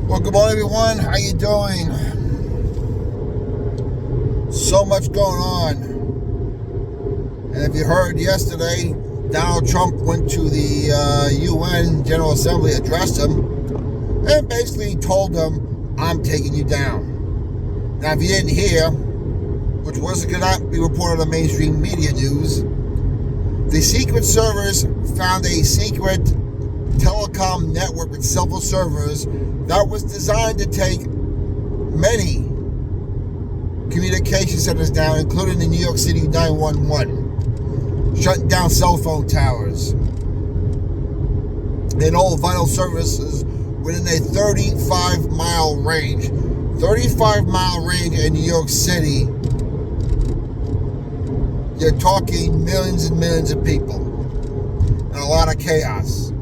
Well, good morning, everyone. How you doing? So much going on. And if you heard yesterday, Donald Trump went to the UN General Assembly, addressed them, and basically told them, I'm taking you down. Now, if you didn't hear, which wasn't going to be reported on mainstream media news, the Secret Service found a secret telecom network with several servers that was designed to take many communication centers down, including the New York City 911, shutting down cell phone towers and all vital services within a 35-mile range. 35-mile range in New York City. You're talking millions and millions of people and a lot of chaos.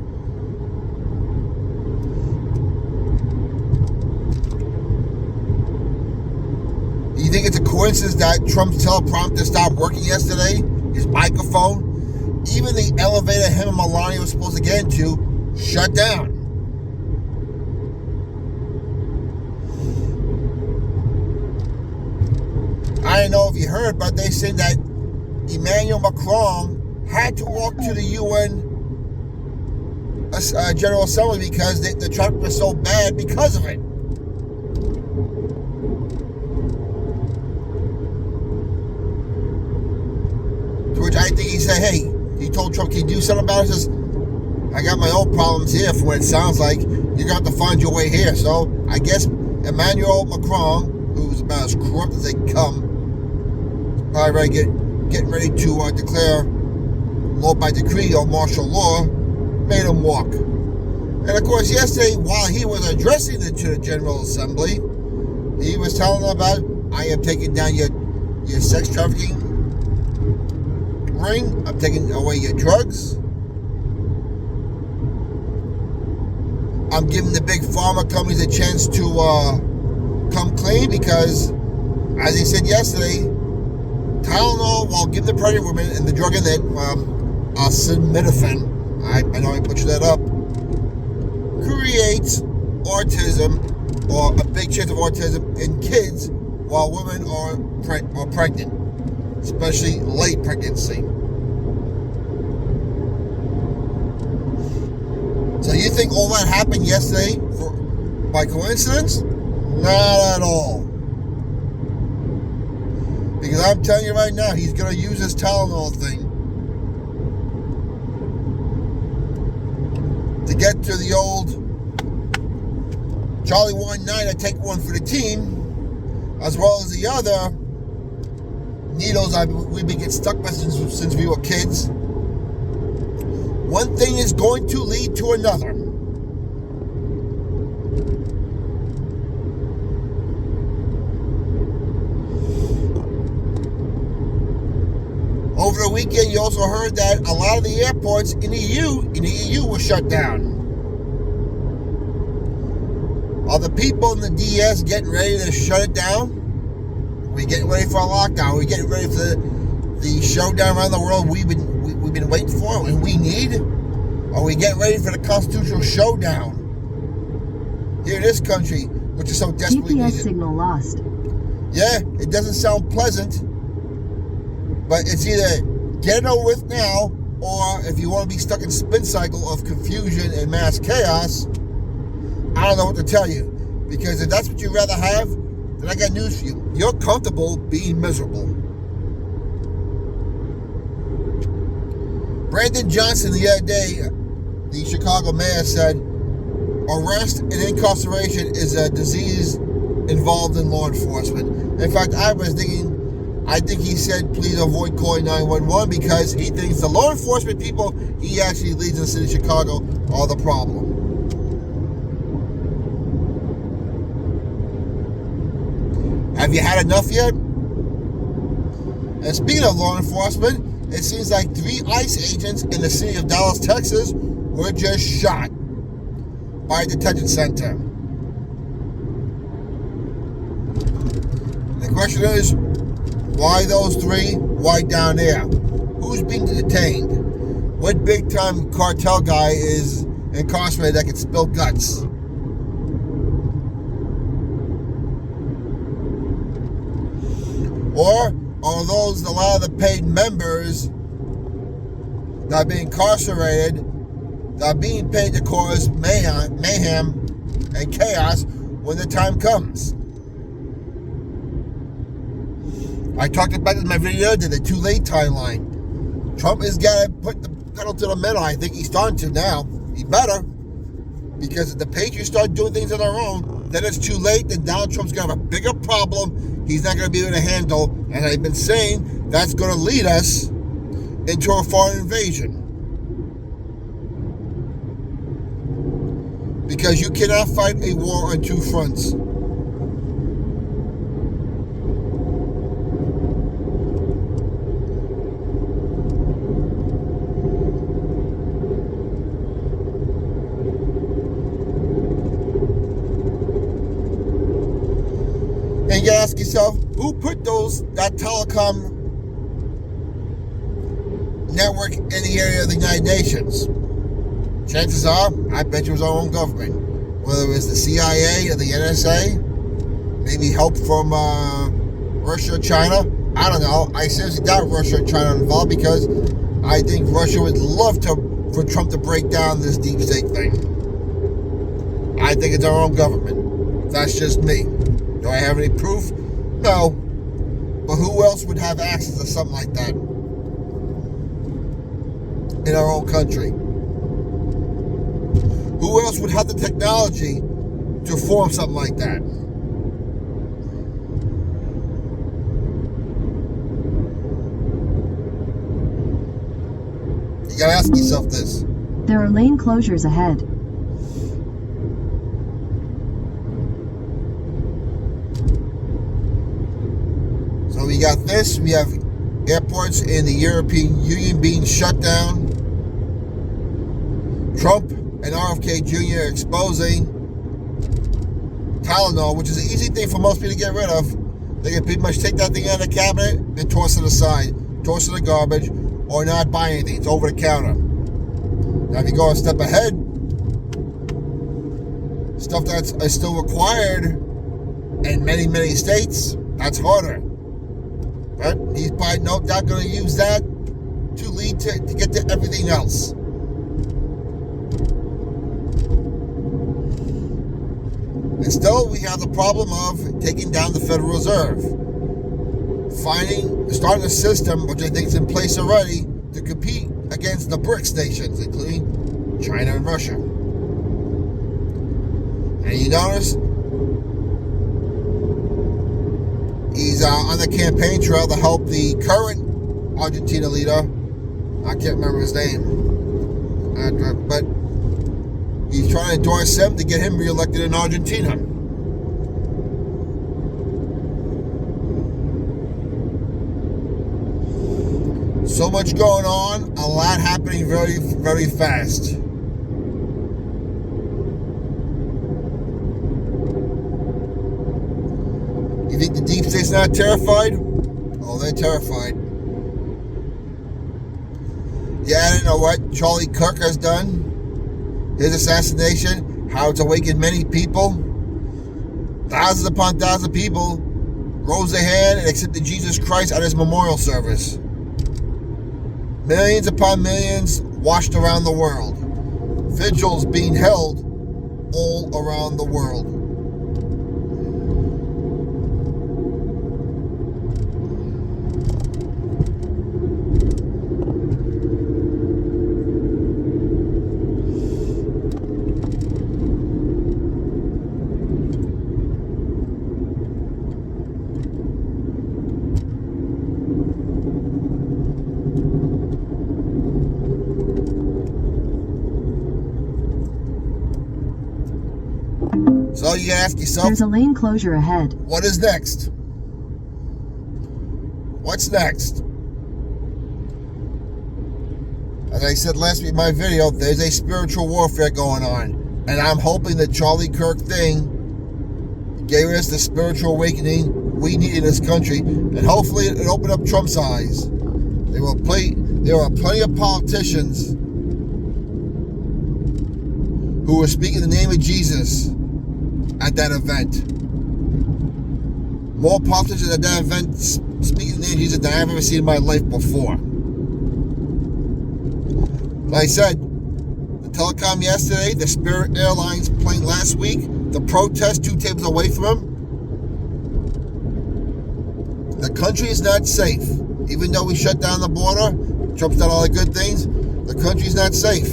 You think it's a coincidence that Trump's teleprompter stopped working yesterday? His microphone? Even the elevator him and Melania was supposed to get into shut down. I don't know if you heard, but they said that Emmanuel Macron had to walk to the UN General Assembly because the traffic was so bad because of it. To which I think he said, hey, he told Trump, can you do something about it? He says, I got my own problems here from what it sounds like. You're going to have to find your way here. So I guess Emmanuel Macron, who's about as corrupt as they come, probably getting ready to declare law by decree or martial law, made him walk. And of course, yesterday, while he was addressing the General Assembly, he was telling them about, I am taking down your sex trafficking ring, I'm taking away your drugs, I'm giving the big pharma companies a chance to come clean because, as he said yesterday, Tylenol, while giving the pregnant women and the drug in it, acetaminophen, I know I butchered that up, creates autism or a big chance of autism in kids while women are pregnant, especially late pregnancy. So you think all that happened yesterday by coincidence? Not at all. Because I'm telling you right now, he's going to use this Tylenol thing to get to the old Charlie 1-9, take one for the team, as well as the other needles we've been getting stuck with since we were kids. One thing is going to lead to another. Over the weekend, you also heard that a lot of the airports in the EU were shut down. Are the people in the DS getting ready to shut it down? Are we getting ready for a lockdown? Are we getting ready for the showdown around the world we've been waiting for and we need? Are we getting ready for the constitutional showdown here in this country, which is so desperately needed? GPS signal lost. Yeah, it doesn't sound pleasant, but it's either get it over with now, or if you want to be stuck in a spin cycle of confusion and mass chaos, I don't know what to tell you. Because if that's what you'd rather have, then I got news for you. You're comfortable being miserable. Brandon Johnson the other day, the Chicago mayor, said arrest and incarceration is a disease involved in law enforcement. In fact, I think he said please avoid calling 911 because he thinks the law enforcement people he actually leads in the city of Chicago are the problem. Have you had enough yet? And speaking of law enforcement, it seems like 3 ICE agents in the city of Dallas, Texas, were just shot by a detention center. The question is, why those 3? Why down there? Who's being detained? What big-time cartel guy is incarcerated that can spill guts? Or are those a lot of the paid members that are being incarcerated, that are being paid to cause mayhem and chaos when the time comes? I talked about it in my video, the too late timeline. Trump has got to put the pedal to the metal. I think he's starting to now. He better. Because if the Patriots start doing things on their own, then it's too late. Then Donald Trump's going to have a bigger problem he's not going to be able to handle. And I've been saying that's going to lead us into a foreign invasion. Because you cannot fight a war on two fronts. And you gotta ask yourself, who put that telecom network in the area of the United Nations? Chances are, I bet you it was our own government. Whether it was the CIA or the NSA, maybe help from Russia or China. I don't know. I seriously doubt Russia and China are involved because I think Russia would love for Trump to break down this deep state thing. I think it's our own government. That's just me. Do I have any proof? No. But who else would have access to something like that in our own country? Who else would have the technology to form something like that? You gotta ask yourself this. There are lane closures ahead. So we got this. We have airports in the European Union being shut down. Trump and RFK Jr. exposing Tylenol, which is an easy thing for most people to get rid of. They can pretty much take that thing out of the cabinet and toss it aside, toss it in the garbage, or not buy anything. It's over the counter. Now, if you go a step ahead, stuff that's still required in many, many states, that's harder. But he's probably not going to use that to lead to get to everything else. And still, we have the problem of taking down the Federal Reserve. Starting a system, which I think is in place already, to compete against the BRICS nations, including China and Russia. And you notice, he's on the campaign trail to help the current Argentina leader. I can't remember his name. But he's trying to endorse him to get him reelected in Argentina. So much going on, a lot happening very, very fast. You think the deep state's not terrified? Oh, they're terrified. Yeah, I don't know what Charlie Kirk has done. His assassination, how it's awakened many people. Thousands upon thousands of people rose their hand and accepted Jesus Christ at his memorial service. Millions upon millions washed around the world. Vigils being held all around the world. So you gotta ask yourself, there's a lane closure ahead. What is next? What's next? As I said last week in my video, there's a spiritual warfare going on. And I'm hoping the Charlie Kirk thing gave us the spiritual awakening we need in this country. And hopefully it opened up Trump's eyes. There were plenty of politicians who were speaking the name of Jesus at that event. More politicians at that event speaking names Jesus than I've ever seen in my life before. Like I said, the telecom yesterday, the Spirit Airlines plane last week, the protest 2 tables away from him. The country is not safe. Even though we shut down the border, Trump's done all the good things, the country's not safe.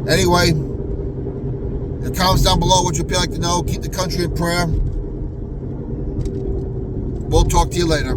Anyway, the comments down below what you'd like to know. Keep the country in prayer. We'll talk to you later.